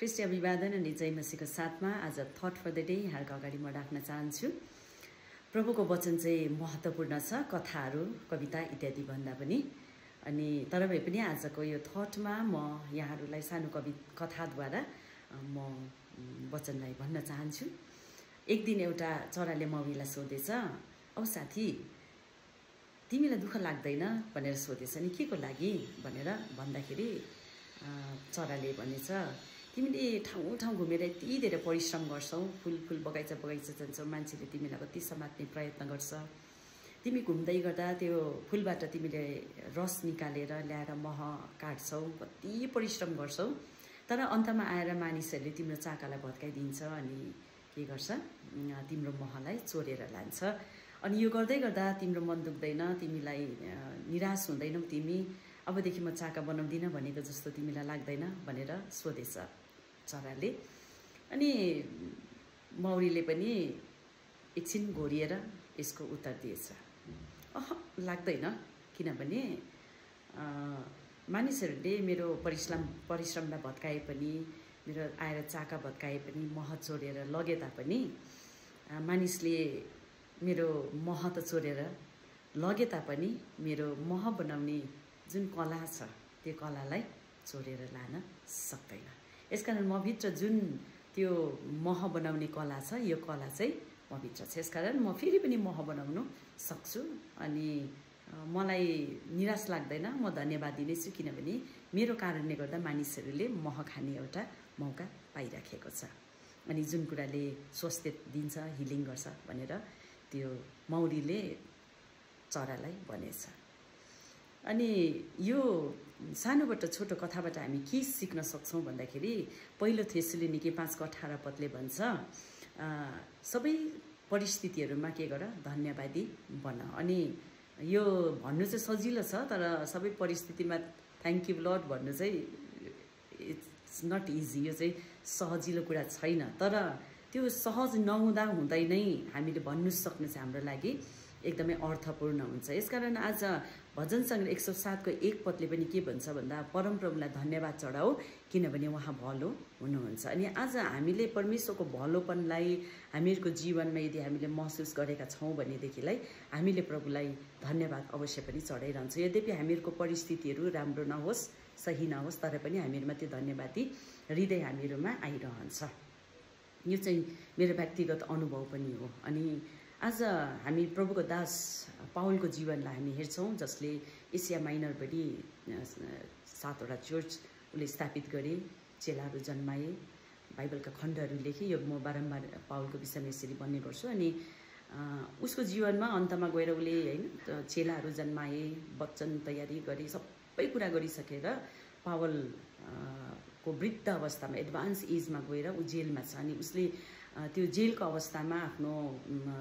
Christie अभिवादन अनि जय मसीहको साथमा आज थट फर द डे यहाँहरूको अगाडि म राख्न चाहन्छु। प्रभुको वचन चाहिँ महत्त्वपूर्ण छ, कथाहरू कविता इत्यादि भन्दा पनि। अनि तर भए पनि आजको यो थटमा म यहाँहरूलाई सानो कथाद्वारा म वचनलाई भन्न चाहन्छु। एक दिन एउटा चराले मौरीलाई सोधेछ, औ साथी तिमीलाई दुःख लाग्दैन भनेर सोधेछ नि, के को लागि भनेर भन्दाखेरि चराले भनेछ, तिमीले ठाउँ ठाउँ घुमेर यति धेरै परिश्रम गर्छौ, फुल बगैँचा जान्छौ, मान्छेले तिमीलाई कति समात्ने प्रयत्न गर्छ, तिमी घुम्दै गर्दा त्यो फुलबाट तिमीले रस निकालेर ल्याएर मह काट्छौ, कति परिश्रम गर्छौ, तर अन्तमा आएर मानिसहरूले तिम्रो चाकालाई भत्काइदिन्छ अनि के गर्छ, तिम्रो महलाई चोरेर लान्छ। अनि यो गर्दै गर्दा तिम्रो मन दुख्दैन, तिमीलाई निराश हुँदैनौ, तिमी अबदेखि म चाका बनाउँदिन भनेको जस्तो तिमीलाई लाग्दैन भनेर सोधेछ चराले। अनि मौरीले पनि एकछिन घोरिएर यसको उत्तर दिएछ, लाग्दैन, किनभने मानिसहरूले मेरो परिश्रमलाई भत्काए पनि, मेरो आएर चाका भत्काए पनि, मह चोरेर लगे तापनि, मानिसले मेरो मह त चोरेर लगे तापनि मेरो मह बनाउने जुन कला छ त्यो कलालाई चोरेर लान सक्दैन। यसकारण म भित्र जुन त्यो मह बनाउने कला छ, यो कला चाहिँ म भित्र छ, यसकारण म फेरि पनि मह बनाउन सक्छु। अनि मलाई निराश लाग्दैन, म धन्यवादी नै छु, किनभने मेरो कारणले गर्दा मानिसहरूले मह खाने एउटा मौका पाइराखेको छ। अनि जुन कुराले स्वास्थ्य दिन्छ, हिलिङ गर्छ भनेर त्यो मौरीले चरालाई भनेछ। अनि यो सानोबाट छोटो कथाबाट हामी के सिक्न सक्छौँ भन्दाखेरि, पहिलो थेसलोनिके 5:18 भन्छ, सबै परिस्थितिहरूमा के गर, धन्यवादी बन। अनि यो भन्नु चाहिँ सजिलो छ, तर सबै परिस्थितिमा थ्याङ्क यू लर्ड भन्नु चाहिँ इट्स नट इजी, यो चाहिँ सजिलो कुरा छैन। तर त्यो सहज नहुँदा हुँदै नै हामीले भन्नु सक्नु चाहिँ हाम्रो लागि एकदमै अर्थपूर्ण हुन्छ। यसकारण आज भजन सङ्ग्रह 107 1 पनि के भन्छ भन्दा, परमप्रभुलाई धन्यवाद चढाऊ किनभने उहाँ भलो हुनुहुन्छ। अनि आज हामीले परमेश्वरको भलोपनलाई हामीहरूको जीवनमा यदि हामीले महसुस गरेका छौँ भनेदेखिलाई हामीले प्रभुलाई धन्यवाद अवश्य पनि चढाइरहन्छ। यद्यपि हामीहरूको परिस्थितिहरू राम्रो नहोस्, सही नहोस्, तर पनि हामीहरूमा त्यो धन्यवादी हृदय हामीहरूमा आइरहन्छ। यो चाहिँ मेरो व्यक्तिगत अनुभव पनि हो। अनि आज हामी प्रभुको दास पाउलको जीवनलाई हामी हेर्छौँ, जसले एसिया माइनरभरि 7वटा चर्च उसले स्थापित गरे, चेलाहरू जन्माए, बाइबलका खण्डहरू लेखे। यो म बारम्बार पाउलको विषयमा यसरी भन्ने गर्छु। अनि उसको जीवनमा अन्तमा गएर उसले चेलाहरू जन्माए, वचन तयारी गरे, सबै कुरा गरिसकेर पावल को वृद्ध अवस्थामा एडभान्स एजमा गएर ऊ जेलमा छ। अनि उसले त्यो जेलको अवस्थामा आफ्नो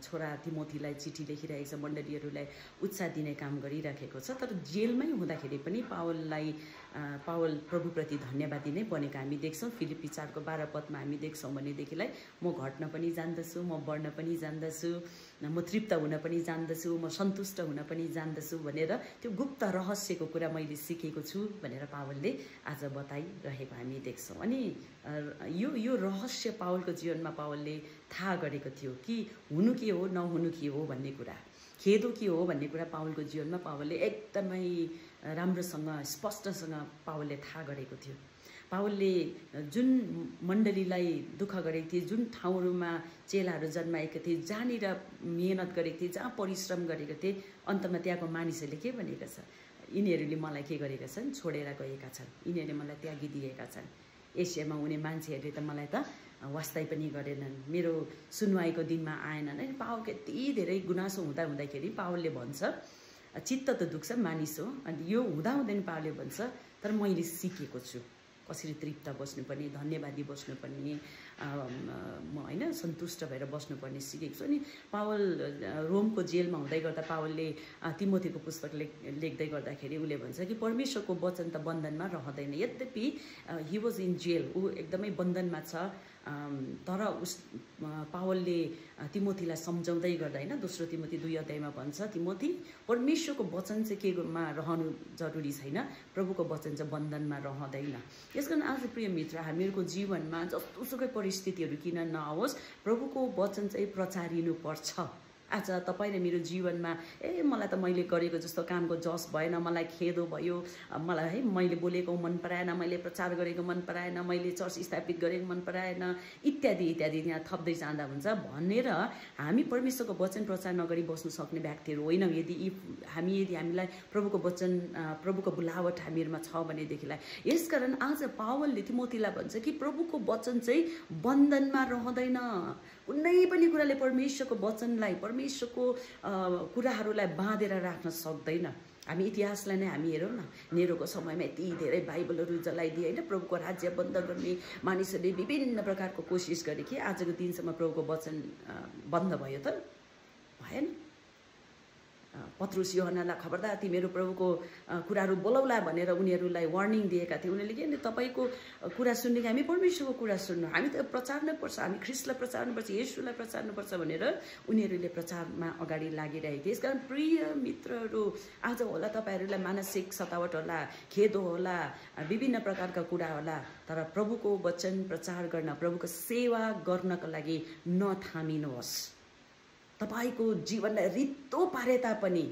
छोरा तिमोथीलाई चिठी लेखिरहेको छ, मण्डलीहरूलाई उत्साह दिने काम गरिराखेको छ। तर जेलमै हुँदाखेरि पनि पावल प्रभुप्रति धन्यवादी नै बनेको हामी देख्छौँ। फिलिप्पी 4:12 हामी देख्छौँ भनेदेखिलाई, म घट्न पनि जान्दछु, म बढ्न पनि जान्दछु, म तृप्त हुन पनि जान्दछु, म सन्तुष्ट हुन पनि जान्दछु भनेर त्यो गुप्त रहस्यको कुरा मैले सिकेको छु भनेर पावलले आज बताइरहेको हामी देख्छौँ। अनि यो रहस्य पावलको जीवनमा पावलले थाहा गरेको थियो कि हुनु के हो, नहुनु के हो भन्ने कुरा, खेदो के हो भन्ने कुरा पावलको जीवनमा पावलले एकदमै राम्रोसँग स्पष्टसँग पावलले थाहा गरेको थियो। पावलले जुन मण्डलीलाई दुःख गरेको थिए, जुन ठाउँहरूमा चेलाहरू जन्माएका थिए, जहाँनिर मेहनत गरेको थिए, जहाँ परिश्रम गरेको थिए, अन्तमा त्यहाँको मानिसहरूले के भनेका छ, यिनीहरूले मलाई के गरेका छन्, छोडेर गएका छन्, यिनीहरूले मलाई त्यागिदिएका छन्, एसियामा हुने मान्छेहरूले त मलाई त वास्ता पनि गरेनन्, मेरो सुनवाईको दिनमा आएनन्। अनि पावलको यति धेरै गुनासो हुँदाखेरि पावलले भन्छ, चित्त त दुख्छ, मानिस हो, अनि यो हुँदाहुँदै पावलले भन्छ, तर मैले सिकेको छु कसरी तृप्त बस्नुपर्ने, धन्यवादी बस्नुपर्ने, म होइन सन्तुष्ट भएर बस्नुपर्ने सिकेको छु। अनि पावल रोमको जेलमा हुँदै गर्दा पावलले तिमोथीको पुस्तक लेख्दै गर्दाखेरि उसले भन्छ कि परमेश्वरको वचन त बन्धनमा रहँदैन। यद्यपि हि वाज इन जेल, ऊ एकदमै बन्धनमा छ, तर पावलले तिमोथीलाई सम्झाउँदै गर्दा होइन, दोस्रो तिमोथी 2 अध्यायमा भन्छ, तिमोथी परमेश्वरको वचन चाहिँ केमा रहनु जरुरी छैन, प्रभुको वचन चाहिँ बन्धनमा रहँदैन। यसकारण आज प्रिय मित्र, हामीहरूको जीवनमा जस्तोसुकै परिस्थितिहरू किन नआओस्, प्रभुको वचन चाहिँ प्रचारिनु पर्छ। आज तपाईँ र मेरो जीवनमा मलाई त मैले गरेको जस्तो कामको जस भएन, मलाई खेदो भयो, मलाई मैले बोलेको मन पराएन, मैले प्रचार गरेको मन पराएन, मैले चर्च स्थापित गरेको मन पराएन, इत्यादि इत्यादि यहाँ थप्दै जाँदा हुन्छ भनेर हामी परमेश्वरको वचन प्रचार नगरी बस्नु सक्ने व्यक्तिहरू होइनौँ। यदि हामीलाई प्रभुको वचन, प्रभुको बुलावट हामीहरूमा छ भनेदेखिलाई। यसकारण आज पावलले तिमोथीलाई भन्छ कि प्रभुको वचन चाहिँ बन्धनमा रहँदैन। कुनै पनि कुराले परमेश्वरको वचनलाई, परमेश्वरको कुराहरूलाई बाँधेर राख्न सक्दैन। हामी इतिहासलाई नै हामी हेरौँ न, नेरोको समयमा यति धेरै बाइबलहरू जलाइदिए होइन, प्रभुको राज्य बन्द गर्ने मानिसहरूले विभिन्न प्रकारको कोसिस गरे कि आजको दिनसम्म प्रभुको वचन बन्द भयो त? भएन। पत्रुस यूहन्नालाई खबरदार तिमीहरू प्रभुको कुराहरू बोलाउला भनेर उनीहरूलाई वार्निङ दिएका थिए। उनीहरूले के तपाईको कुरा सुन्ने कि हामी परमेश्वरको कुरा सुन्नु, हामी त प्रचार्नै पर्छ, हामी ख्रिस्टलाई प्रचार्नुपर्छ, येशूलाई प्रचार्नुपर्छ भनेर उनीहरूले प्रचारमा अगाडि लागिरहेको थिए। यसकारण प्रिय मित्रहरू, आज होला तपाईँहरूलाई मानसिक सतावट होला, खेद होला, विभिन्न प्रकारका कुरा होला, तर प्रभुको वचन प्रचार गर्न, प्रभुको सेवा गर्नको लागि नथामिनुहोस्। तपाईको जीवनलाई रित्तो पारे तापनि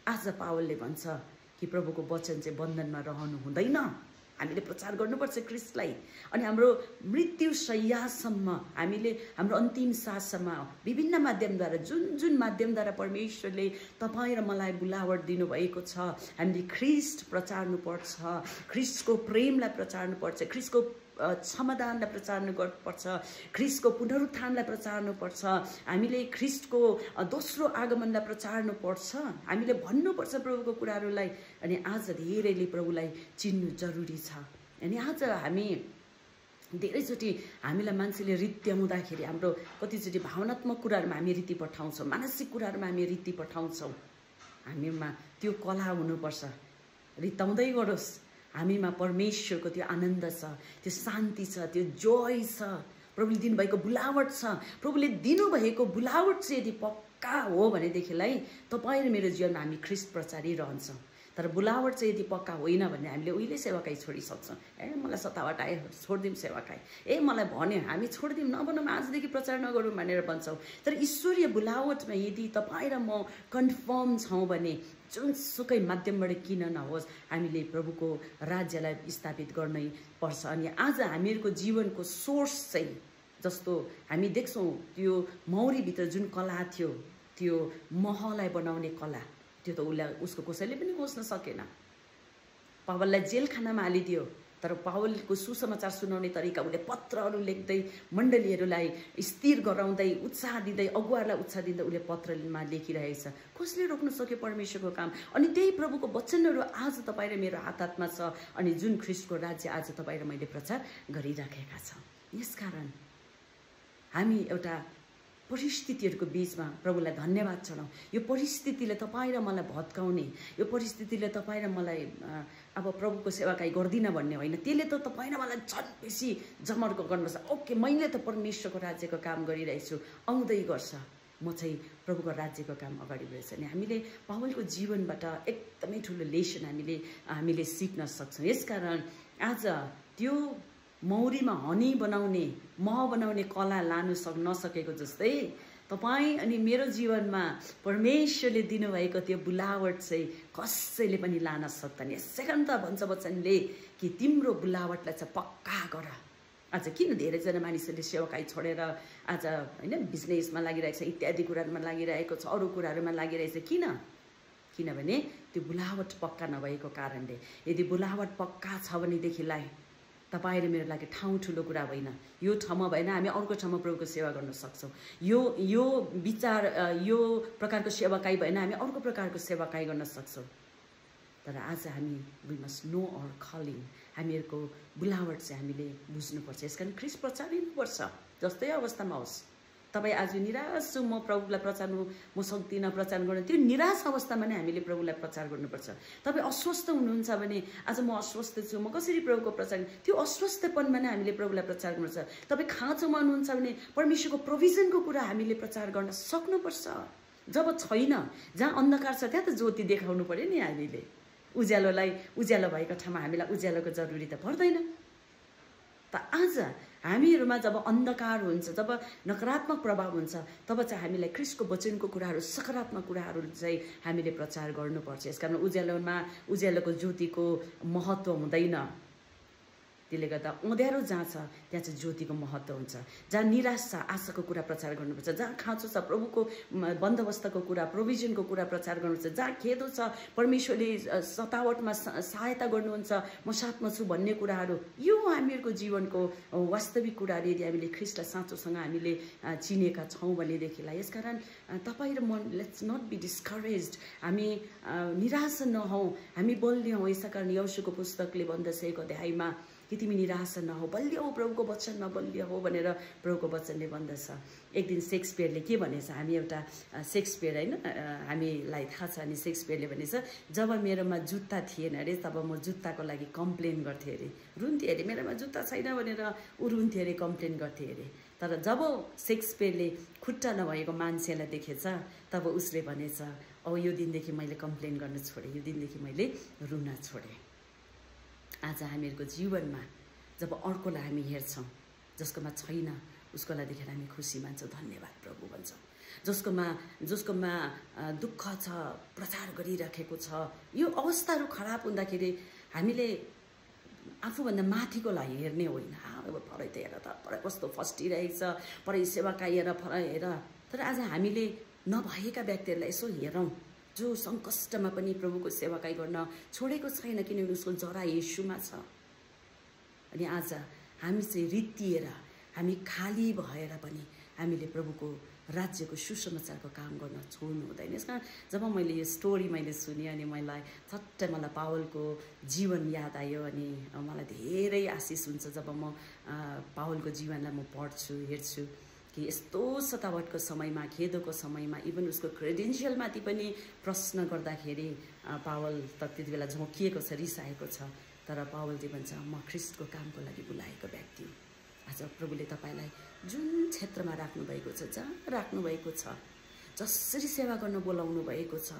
आज पावलले भन्छ कि प्रभुको वचन चाहिँ बन्धनमा रहनु हुँदैन। हामीले प्रचार गर्नुपर्छ ख्रिस्टलाई, अनि हाम्रो मृत्यु शय्यासम्म, हामीले हाम्रो अन्तिम साससम्म विभिन्न माध्यमद्वारा, जुन माध्यमद्वारा परमेश्वरले तपाईँ र मलाई बुलावट दिनुभएको छ, हामीले ख्रिस्ट प्रचार्नुपर्छ, ख्रिस्टको प्रेमलाई प्रचार्नुपर्छ, ख्रिस्टको क्षमादानलाई प्रचार्नुपर्छ, ख्रिस्टको पुनरुत्थानलाई प्रचार्नुपर्छ, हामीले ख्रिस्टको दोस्रो आगमनलाई प्रचार्नुपर्छ, हामीले भन्नुपर्छ प्रभुको कुराहरूलाई। अनि आज धेरैले प्रभुलाई चिन्नु जरुरी छ। अनि आज हामी धेरैचोटि हामीलाई मान्छेले रित्याउँदाखेरि हाम्रो कतिचोटि भावनात्मक कुराहरूमा हामी रीति पठाउँछौँ, मानसिक कुराहरूमा हामी रीति पठाउँछौँ। हामीमा त्यो कला हुनुपर्छ, रित्ताउँदै गरोस्। हामीमा परमेश्वरको त्यो आनन्द छ, त्यो शान्ति छ, त्यो जोय छ, प्रभुले दिनुभएको बुलावट छ। प्रभुले दिनुभएको बुलावट चाहिँ यदि पक्का हो भनेदेखिलाई तपाईँ र मेरो जीवनमा हामी ख्रिस्ट प्रचारिरहन्छौँ। तर बुलावट चाहिँ यदि पक्का होइन भने हामीले उहिले सेवाकाई छोडिसक्छौँ। मलाई सतावट आयो, छोडिदिउँ सेवाकाई, मलाई भन्यो हामी छोडिदिउँ, नभनौँ आजदेखि प्रचार नगरौँ भनेर भन्छौँ। तर ईश्वरीय बुलावटमा यदि तपाईँ र म कन्फर्म छौँ भने जुनसुकै माध्यमबाट किन नहोस् हामीले प्रभुको राज्यलाई स्थापित गर्नै पर्छ। अनि आज हामीहरूको जीवनको सोर्स चाहिँ, जस्तो हामी देख्छौँ त्यो मौरीभित्र जुन कला थियो, त्यो महलाई बनाउने कला, त्यो त उसको कसैले पनि खोज्न सकेन। पावललाई जेलखानामा हालिदियो, तर पावलको सुसमाचार सुनाउने तरिका, उसले पत्रहरू लेख्दै मण्डलीहरूलाई स्थिर गराउँदै, उत्साह दिँदै, अगुवाहरूलाई उत्साह दिँदै उसले पत्रमा लेखिरहेको छ। कसले रोक्न सक्यो परमेश्वरको काम? अनि त्यही प्रभुको वचनहरू आज तपाईँ र मेरो हातमा छ, अनि जुन ख्रिस्टको राज्य आज तपाईँ र मैले प्रचार गरिराखेका छौँ। यसकारण हामी एउटा परिस्थितिहरूको बीचमा प्रभुलाई धन्यवाद चढाउँ। यो परिस्थितिले तपाईँ र मलाई भत्काउने, यो परिस्थितिले तपाईँ र मलाई अब प्रभुको सेवाकाई गर्दिनँ भन्ने होइन, त्यसले त तपाईँ र मलाई झन् बेसी जमर्को गर्नुपर्छ। ओके, मैले त परमेश्वरको राज्यको काम गरिरहेछु, आउँदै गर्छ, म चाहिँ प्रभुको राज्यको काम अगाडि बढेछु। अनि हामीले पावलको जीवनबाट एकदमै ठुलो लेसन हामीले सिक्न सक्छौँ। यसकारण आज त्यो मौरीमा हनी बनाउने, मह बनाउने कला लानु नसकेको जस्तै तपाईँ अनि मेरो जीवनमा परमेश्वरले दिनुभएको त्यो बुलावट चाहिँ कसैले पनि लान सक्दैन। यसै कारण त भन्छ वचनले कि तिम्रो बुलावटलाई चाहिँ पक्का गर। आज किन धेरैजना मानिसहरूले सेवाकाई छोडेर आज होइन बिजनेसमा लागिरहेको छ, इत्यादि कुराहरूमा लागिरहेको छ, अरू कुराहरूमा लागिरहेको छ? किनभने त्यो बुलावट पक्का नभएको कारणले। यदि बुलावट पक्का छ भनेदेखिलाई तपाईँ र मेरो लागि ठाउँ ठुलो कुरा होइन। यो ठाउँमा भएन हामी अर्को ठाउँमा प्रभुको सेवा गर्न सक्छौँ। यो विचार, यो प्रकारको सेवाकाई भएन हामी अर्को प्रकारको सेवाकाई गर्न सक्छौँ। तर आज हामी we must know our calling, हामीहरूको बुलावट चाहिँ हामीले बुझ्नुपर्छ। यसकारण ख्रिस्ट प्रचारिनुपर्छ जस्तै अवस्थामा होस्। तपाईँ आज निराश छु, म प्रभुलाई म सक्दिनँ प्रचार गर्न, त्यो निराश अवस्थामा नै हामीले प्रभुलाई प्रचार गर्नुपर्छ। तपाईँ अस्वस्थ हुनुहुन्छ भने आज म अस्वस्थ छु, म कसरी प्रभुको प्रचार, त्यो अस्वस्थपनमा नै हामीले प्रभुलाई प्रचार गर्नुपर्छ। तपाईँ खाँचोमा हुनुहुन्छ भने परमेश्वरको प्रोभिजनको कुरा हामीले प्रचार गर्न सक्नुपर्छ। जब छैन, जहाँ अन्धकार छ त्यहाँ त ज्योति देखाउनु पर्यो नि हामीले। उज्यालो भएको ठाउँमा हामीलाई उज्यालोको जरुरी त पर्दैन। त आज हामीहरूमा जब अन्धकार हुन्छ, जब नकारात्मक प्रभाव हुन्छ, तब चाहिँ हामीलाई ख्रीष्टको वचनको कुराहरू, सकारात्मक कुराहरू चाहिँ हामीले प्रचार गर्नुपर्छ। यसकारण उज्यालोको ज्योतिको महत्त्व हुँदैन। त्यसले गर्दा अँध्यारो जहाँ छ त्यहाँ चाहिँ ज्योतिको महत्त्व हुन्छ। जहाँ निराश छ आशाको कुरा प्रचार गर्नुपर्छ। जहाँ खाँचो छ प्रभुको बन्दोबस्तको कुरा, प्रोभिजनको कुरा प्रचार गर्नुपर्छ। जहाँ खेदो छ परमेश्वरले सतावटमा सहायता गर्नुहुन्छ, म साथमा छु भन्ने कुराहरू, यो हामीहरूको जीवनको वास्तविक कुराहरू यदि हामीले ख्रीष्टलाई साँचोसँग हामीले चिनेका छौँ भनेदेखिलाई, यसकारण तपाईँ र म लेट्स नट बी डिस्करेज्ड। हामी निराश नहौँ, हामी बलियो हौँ। यसै कारण यहोशूको पुस्तकले भन्दछ 1 अध्यायमा कि तिमी निराश नहौ, बलियो हो, प्रभुको वचनमा बलियो हो भनेर प्रभुको वचनले भन्दछ। एक दिन शेक्सपियरले के भनेछ, हामी एउटा शेक्सपियर होइन, हामीलाई थाहा छ अनि शेक्सपियरले भनेछ, जब मेरोमा जुत्ता थिएन अरे तब म जुत्ताको लागि कम्प्लेन गर्थेँ अरे, रुन्थेँ अरे, मेरोमा जुत्ता छैन भनेर ऊ रुन्थेँ अरे, कम्प्लेन गर्थेँ अरे। तर जब शेक्सपियरले खुट्टा नभएको मान्छेलाई देखेछ तब उसले भनेछ, अब यो दिनदेखि मैले कम्प्लेन गर्न छोडेँ, यो दिनदेखि मैले रुन छोडेँ। आज हामीहरूको जीवनमा जब अर्कोलाई हामी हेर्छौँ, जसकोमा छैन उसकोलाई देखेर हामी खुसी मान्छौँ, धन्यवाद प्रभु भन्छौँ। जसकोमा दुःख छ, प्रचार गरिराखेको छ, यो अवस्थाहरू खराब हुँदाखेरि हामीले आफूभन्दा माथिकोलाई हेर्ने होइन, अब पढाइ त हेर त, पढाइ कस्तो फस्टिरहेको छ, पढाइ सेवाकाई हेर, पढाइ हेर। तर आज हामीले नभएका व्यक्तिहरूलाई यसो हेरौँ, जो सङ्कष्टमा पनि प्रभुको सेवाकाई गर्न छोडेको छैन, किनभने उसको जरा येशूमा छ। अनि आज हामी चाहिँ रित्तिएर, हामी खाली भएर पनि हामीले प्रभुको राज्यको सुसमाचारको काम गर्न छोड्नु हुँदैन। यस कारण जब मैले यो स्टोरी सुने अनि मलाई पावलको जीवन याद आयो अनि मलाई धेरै आशिष हुन्छ जब म पावलको जीवनलाई म पढ्छु, हेर्छु कि यस्तो सतावटको समयमा, खेदोको समयमा, इभन उसको क्रेडेन्सियलमाथि पनि प्रश्न गर्दाखेरि पावल त त्यति बेला झोकिएको छ, रिसाएको छ, तर पावलले भन्छ म ख्रीष्टको कामको लागि बोलाएको व्यक्ति हुँ। आज प्रभुले तपाईँलाई जुन क्षेत्रमा राख्नुभएको छ, जहाँ राख्नुभएको छ, जसरी सेवा गर्न बोलाउनु भएको छ,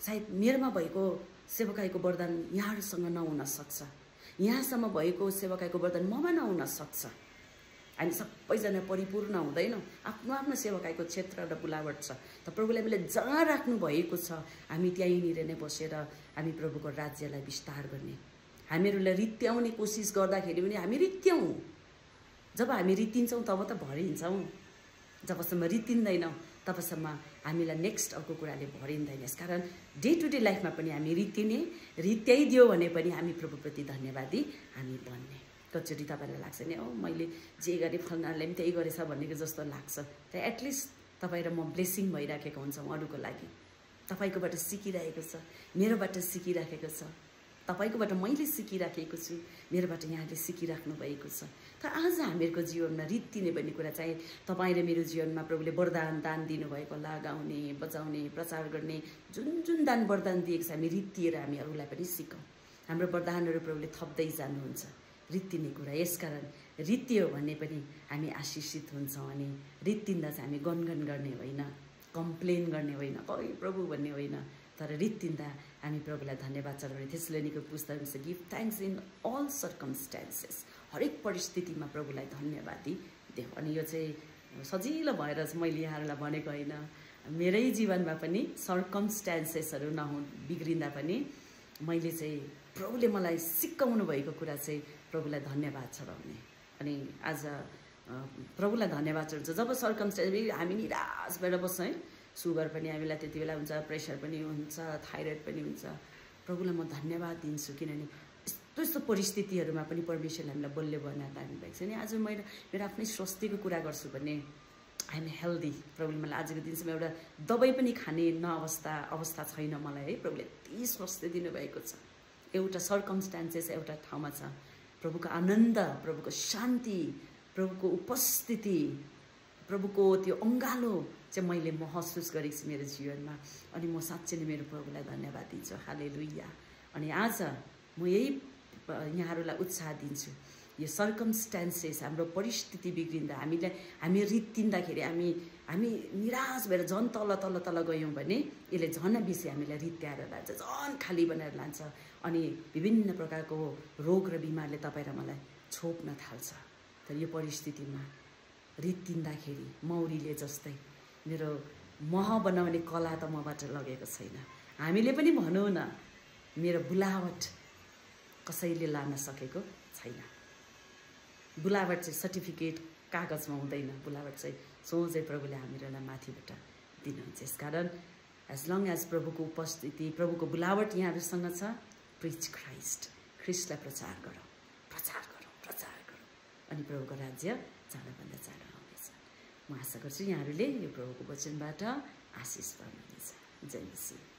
सायद मेरोमा भएको सेवकाईको वरदान यहाँहरूसँग नहुन सक्छ, यहाँसम्म भएको सेवकाईको वरदान ममा नहुन सक्छ। हामी सबैजना परिपूर्ण हुँदैनौँ, आफ्नो आफ्नो सेवकाईको क्षेत्र र बुलावट छ। त प्रभुले हामीले जहाँ राख्नु भएको छ हामी त्यहीँनिर नै बसेर हामी प्रभुको राज्यलाई विस्तार गर्ने, हामीहरूलाई रित्याउने कोसिस गर्दाखेरि पनि हामी रित्याउँ। जब हामी रित्तिन्छौँ तब त भरिन्छौँ, जबसम्म रित्तिँदैनौँ तबसम्म हामीलाई नेक्स्ट अर्को कुराले भरिँदैन। यसकारण डे टु डे लाइफमा पनि हामी रित्याइदियो भने पनि हामी प्रभुप्रति धन्यवादी हामी बन्ने। कचोटि तपाईँलाई लाग्छ नि, मैले जे गरेँ फलनाले पनि त्यही गरेछ भन्नेको जस्तो लाग्छ, त एटलिस्ट तपाईँ र म ब्लेसिङ भइराखेको हुन्छौँ अरूको लागि। तपाईँकोबाट सिकिरहेको छ, मेरोबाट सिकिराखेको छ, तपाईँकोबाट मैले सिकिराखेको छु, मेरोबाट यहाँले सिकिराख्नु भएको छ। त आज हामीहरूको जीवनमा रित्तिने भन्ने कुरा चाहिँ तपाईँ र मेरो जीवनमा प्रभुले वरदान दान दिनुभएको, लगाउने, बचाउने, प्रचार गर्ने जुन जुन दान वरदान दिएको छ, हामी रित्तिएर हामी अरूलाई पनि सिकौँ। हाम्रो वरदानहरू प्रभुले थप्दै जानुहुन्छ, रित्तिने कुरा। यसकारण रित्तियो भन्ने पनि हामी आशिषित हुन्छौँ। अनि रित्तिँदा चाहिँ हामी गनगन गर्ने होइन, कम्प्लेन गर्ने होइन, खै प्रभु भन्ने होइन, तर रित्तिँदा हामी प्रभुलाई धन्यवाद चढाउने। थेसलोनिको पुस्तकमा छ give thanks in all circumstances, हरेक परिस्थितिमा प्रभुलाई धन्यवादी देऊ। अनि यो चाहिँ सजिलो भएर मैले यहाँहरूलाई भनेको होइन, मेरै जीवनमा पनि सर्कमस्टान्सेसहरू बिग्रिँदा पनि मैले चाहिँ प्रभुले मलाई सिकाउनु भएको कुरा चाहिँ प्रभुलाई धन्यवाद चढाउने। अनि आज प्रभुलाई धन्यवाद चढाउँछ जब सर्कमस्टान्स हामी निराश भएर बस्छौँ है, सुगर पनि हामीलाई त्यति बेला हुन्छ, प्रेसर पनि हुन्छ, थाइरोइड पनि हुन्छ। प्रभुलाई म धन्यवाद दिन्छु, किनभने यस्तो यस्तो परिस्थितिहरूमा पनि परमेश्वरले हामीलाई बलियो बनाएर राख्नुभएको छ। अनि आज मैले मेरो आफ्नै स्वास्थ्यको कुरा गर्छु भने आइएम हेल्दी। प्रभुले मलाई आजको दिनसम्म एउटा दबाई पनि खाने अवस्था छैन मलाई है। प्रभुले यति स्वास्थ्य दिनुभएको छ। एउटा सर्कमस्टान्सेस एउटा ठाउँमा छ, प्रभुको आनन्द, प्रभुको शान्ति, प्रभुको उपस्थिति, प्रभुको त्यो अङ्गालो चाहिँ मैले महसुस गरेको छु मेरो जीवनमा। अनि म साँच्चै नै मेरो प्रभुलाई धन्यवाद दिन्छु। हालेलुया। अनि आज म यही यहाँहरूलाई उत्साह दिन्छु, यो सर्कमस्ट्यान्सेस, हाम्रो परिस्थिति बिग्रिँदा हामी रित्तिँदाखेरि हामी निराश भएर झन् तल तल तल गयौँ भने यसले झन् बेसी हामीलाई रित्याएर लान्छ, झन् खाली बनाएर लान्छ। अनि विभिन्न प्रकारको रोग र बिमारले तपाईँ र मलाई छोप्न थाल्छ। तर यो परिस्थितिमा रित्तिँदाखेरि मौरीले जस्तै मेरो मह बनाउने कला त मबाट लगेको छैन। हामीले पनि भनौँ न, मेरो बुलावट कसैले लान सकेको छैन। बुलावट चाहिँ सर्टिफिकेट कागजमा हुँदैन, बुलावट चाहिँ सोझै प्रभुले हामीहरूलाई माथिबाट दिनुहुन्छ। यसकारण एज लङ एज प्रभुको उपस्थिति, प्रभुको बुलावट यहाँहरूसँग छ, प्रिच क्राइस्ट, ख्रिस्टलाई प्रचार गरौँ, प्रचार गरौँ, प्रचार गरौँ। अनि प्रभुको राज्य चाँडोभन्दा चाँडो आउनेछ। म आशा गर्छु यहाँहरूले यो प्रभुको वचनबाट आशिष पाउनुहुनेछ। जय मसीह।